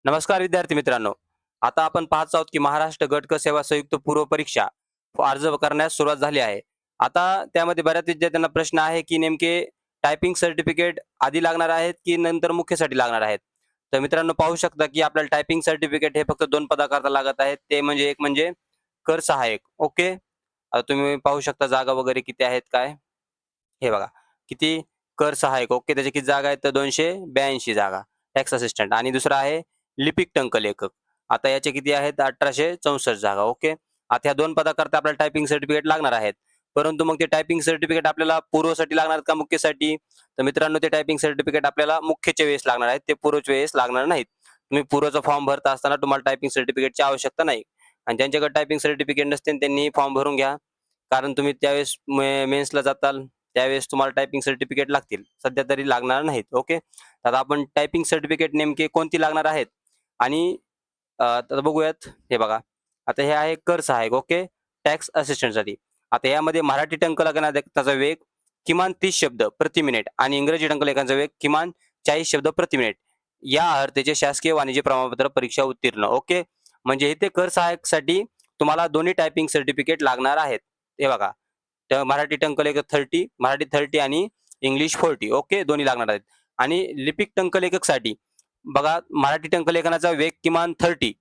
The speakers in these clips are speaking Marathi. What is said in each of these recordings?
नमस्कार विद्यार्थी मित्रांनो. आता आपण पाहत आहोत की महाराष्ट्र गट क सेवा संयुक्त पूर्व परीक्षा अर्ज करण्यास सुरुवात झाली आहे. आता त्यामध्ये बऱ्याच विद्यार्थ्यांना प्रश्न आहे की नेमके टायपिंग सर्टिफिकेट आधी लागणार आहेत की नंतर मुख्यसाठी लागणार आहेत. तर मित्रांनो पाहू शकता की आपल्याला टायपिंग सर्टिफिकेट हे फक्त 2 पदाकरता लागत आहेत. ते म्हणजे एक म्हणजे कर सहाय्यक. ओके. आता तुम्ही पाहू शकता जागा वगैरे किती आहेत काय? हे बघा. किती कर सहाय्यक. ओके. त्याच्या किती जागा आहेत तर 282 जागा. टॅक्स असिस्टंट आणि दुसरा आहे लिपिक टंकलेखक. आता याचे किती आहेत 1864 जागा. ओके. आता ह्या 2 पदाकरता आपल्याला टायपिंग सर्टिफिकेट लागणार आहेत. परंतु मग ते टायपिंग सर्टिफिकेट आपल्याला पूर्वसाठी लागणार का मुख्यसाठी? तर मित्रांनो ते टायपिंग सर्टिफिकेट आपल्याला मुख्यच्या वेळेस लागणार आहेत. ते पूर्वच्या वेळेस लागणार नाहीत. तुम्ही पूर्वचा फॉर्म भरता असताना तुम्हाला टायपिंग सर्टिफिकेटची आवश्यकता नाही. आणि ज्यांच्याकडे टायपिंग सर्टिफिकेट नसते त्यांनी फॉर्म भरून घ्या. कारण तुम्ही त्यावेळेस मेन्सला जाताल त्यावेळेस तुम्हाला टायपिंग सर्टिफिकेट लागतील. सध्या तरी लागणार नाहीत. ओके. आता आपण टायपिंग सर्टिफिकेट नेमके कोणती लागणार आहेत आणि तर बघूयात. हे बघा. आता हे आहे कर सहाय्यक. ओके. टॅक्स असिस्टंटसाठी. आता यामध्ये मराठी टंकलेखनाचा वेग किमान 30 शब्द प्रति मिनिट आणि इंग्रजी टंकलेखनाचा वेग किमान 40 शब्द प्रति मिनिट या अर्हतेचे शासकीय वाणिज्य प्रमाणपत्र परीक्षा उत्तीर्ण. ओके. म्हणजे इथे कर सहाय्यकसाठी तुम्हाला दोन्ही टायपिंग सर्टिफिकेट लागणार आहेत. हे बघा. मराठी टंकलेखक 30, मराठी 30 आणि इंग्लिश 40. ओके. दोन्ही लागणार आहेत. आणि लिपिक टंकलेखकसाठी बघा मराठी टंकलेखनाचा वेग किमान 30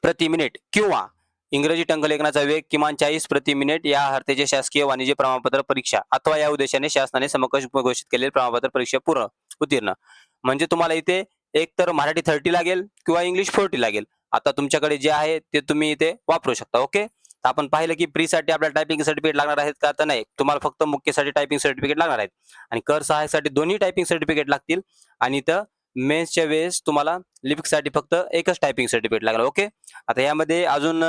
प्रति मिनिट किंवा इंग्रजी टंकलेखनाचा वेग किमान 40 प्रति मिनिट या अर्थाचे शासकीय वाणिज्य प्रमाणपत्र परीक्षा अथवा या उद्देशाने शासनाने समकक्ष घोषित केलेले प्रमाणपत्र परीक्षा पूर्ण उत्तीर्ण. म्हणजे तुम्हाला इथे एक तर मराठी 30 लागेल किंवा इंग्लिश 40 लागेल. आता तुमच्याकडे जे आहे ते तुम्ही इथे वापरू शकता. ओके. तर आपण पाहिलं की प्रीसाठी आपल्याला टायपिंग सर्टिफिकेट लागणार आहेत का तर नाही. तुम्हाला फक्त मुख्यसाठी टायपिंग सर्टिफिकेट लागणार आहेत आणि कर सहाय्यकसाठी दोन्ही टायपिंग सर्टिफिकेट लागतील आणि इथं मेन्सच्या वेळेस तुम्हाला लिपिकसाठी फक्त एकच टायपिंग सर्टिफिकेट लागणार. ओके. आता यामध्ये अजून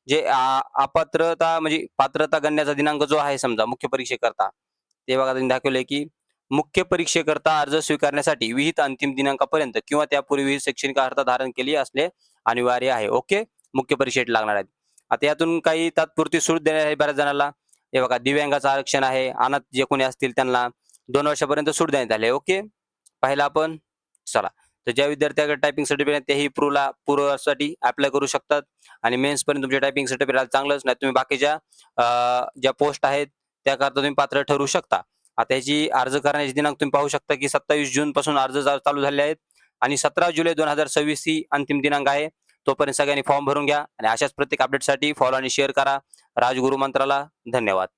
जे अपात्रता म्हणजे पात्रता गणण्याचा दिनांक जो आहे समजा मुख्य परीक्षेकरता ते बघा त्यांनी दाखवले की मुख्य परीक्षेकरता अर्ज स्वीकारण्यासाठी विहित अंतिम दिनांकापर्यंत किंवा त्यापूर्वी विहित शैक्षणिक अर्हता धारण केली असणे अनिवार्य आहे. ओके. मुख्य परीक्षेत लागणार आहेत. आता यातून काही तात्पुरती सूट देण्यात आहे बऱ्याच जणांना. हे बघा दिव्यांगाचं आरक्षण आहे. अनाथ जे कोणी असतील त्यांना 2 वर्षापर्यंत सूट देण्यात आली आहे. ओके. पाहिलं आपण. चला. तर ज्या विद्यार्थ्याकडे टायपिंग सर्टिफिकेट तेही पूर्वसाठी अप्लाय करू शकतात आणि मेन्स पर्यंत तुमचे टायपिंग सर्टिफिकेट चांगलंच नाही तुम्ही बाकीच्या ज्या पोस्ट आहेत त्याकरता तुम्ही पात्र ठरू शकता. आता याची अर्ज करण्याचे दिनांक तुम्ही पाहू शकता की 27 जून पासून अर्ज चालू झाले आहेत आणि 17 जुलै 2026 ही अंतिम दिनांक आहे. तोपर्यंत सगळ्यांनी फॉर्म भरून घ्या आणि अशाच प्रत्येक अपडेटसाठी फॉलो आणि शेअर करा राजगुरु मंत्राला. धन्यवाद.